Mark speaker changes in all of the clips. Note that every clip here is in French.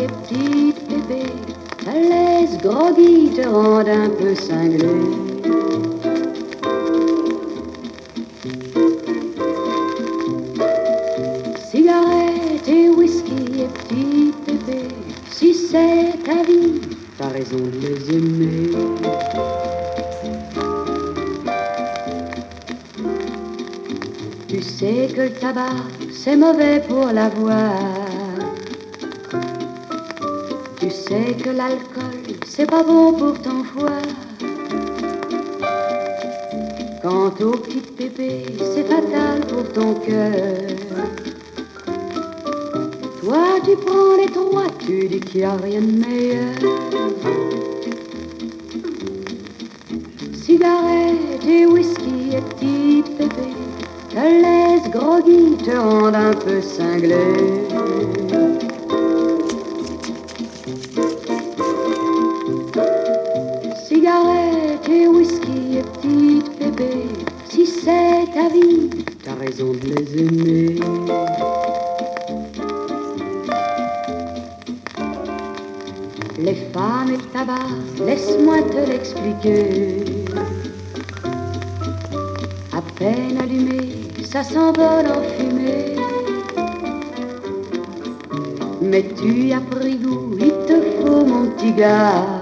Speaker 1: et petite bébé te laisse groggy, te rendent un peu cinglé. Cigarette et whisky et petite bébé, si c'est ta vie, t'as raison de les aimer. Tu sais que le tabac, c'est mauvais pour la voix. Tu sais que l'alcool, c'est pas bon pour ton foie. Quant aux petites bébés, c'est fatal pour ton cœur. Toi, tu prends les trois, tu dis qu'il n'y a rien de meilleur. Cigarette et whisky et petite bébé te laisse groggy, te rendent un peu cinglé. Cigarette et whisky et petite bébé, si c'est ta vie, t'as raison de les aimer. Les femmes et le tabac, laisse-moi te l'expliquer. À peine allumé, ça s'envole en fumée. Mais tu as pris goût, il te faut mon petit gars.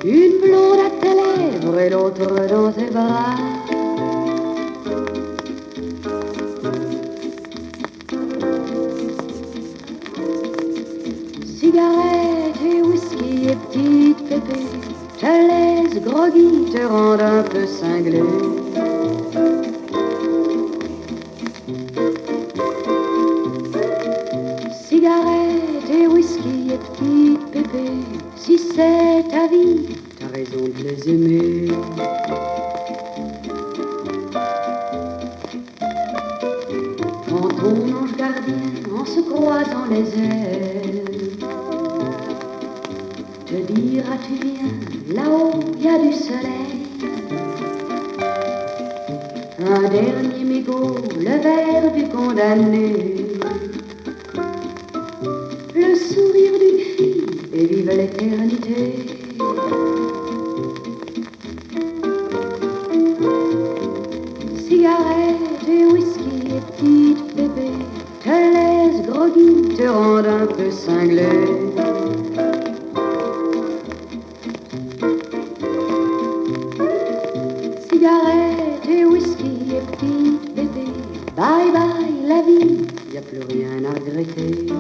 Speaker 1: Une blonde à tes lèvres et l'autre dans tes bras. Cigarette et whisky et petite bébé te laisse groggy, te rendent un peu cinglé. Cigarette et whisky et petite bébé, si c'est ta vie, t'as raison de les aimer. Quand ton ange gardien, en se croisant les ailes, te dira tu viens, là-haut y a du soleil. Un dernier mégot, le verre du condamné, le sourire d'une fille et vive l'éternité. Cigarette et whisky et petite bébé te laisse groggy, te rendent un peu cinglé. Cigarette et whisky et petite bébé, bye bye la vie, y a plus rien à regretter.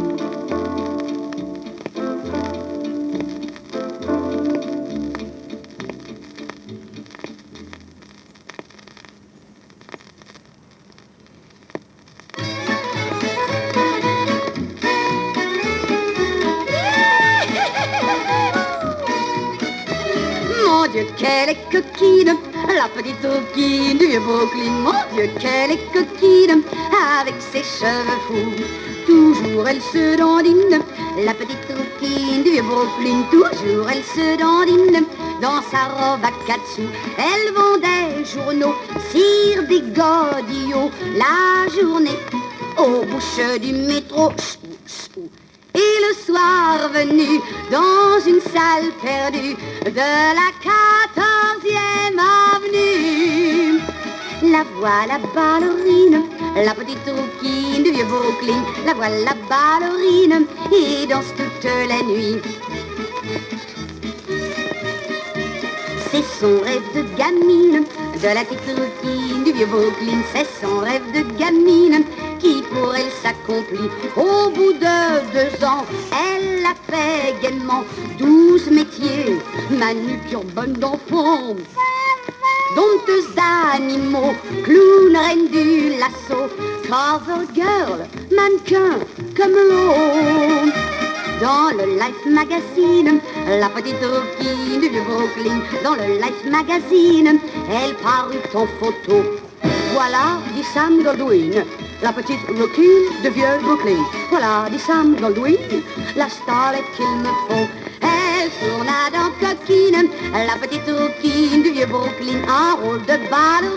Speaker 1: Mon Dieu, qu'elle est coquine, la petite rouquine du vieux Brooklyn. Mon Dieu, qu'elle est coquine, avec ses cheveux fous. Toujours elle se dandine, la petite rouquine du vieux Brooklyn. Toujours elle se dandine, dans sa robe à 4 sous. Elle vend des journaux, cire des godillots, la journée aux bouches du métro. Et le soir venu, dans une salle perdue de la 14e avenue, la voilà ballerine, la petite rouquine du vieux Brooklyn. La voilà ballerine et danse toute la nuit. C'est son rêve de gamine, de la petite rouquine du vieux Brooklyn. C'est son rêve de gamine qui pour elle s'accomplit. Au bout de 2 ans, elle a fait gaiement 12 métiers, manucure, bonne d'enfant, dompteuse d'animaux, clown, reine du lasso, cover girl, mannequin comme l'eau. Dans le Life Magazine, la petite rouquine du vieux Brooklyn. Dans le Life Magazine, elle parut en photo. Voilà, dit Sam Goldwyn, la petite rouquine de vieux Brooklyn. Voilà, dit Sam Goldwyn, la starlette qu'il me faut. Elle tourna dans coquine, la petite rouquine du vieux Brooklyn, un rôle de ballerine.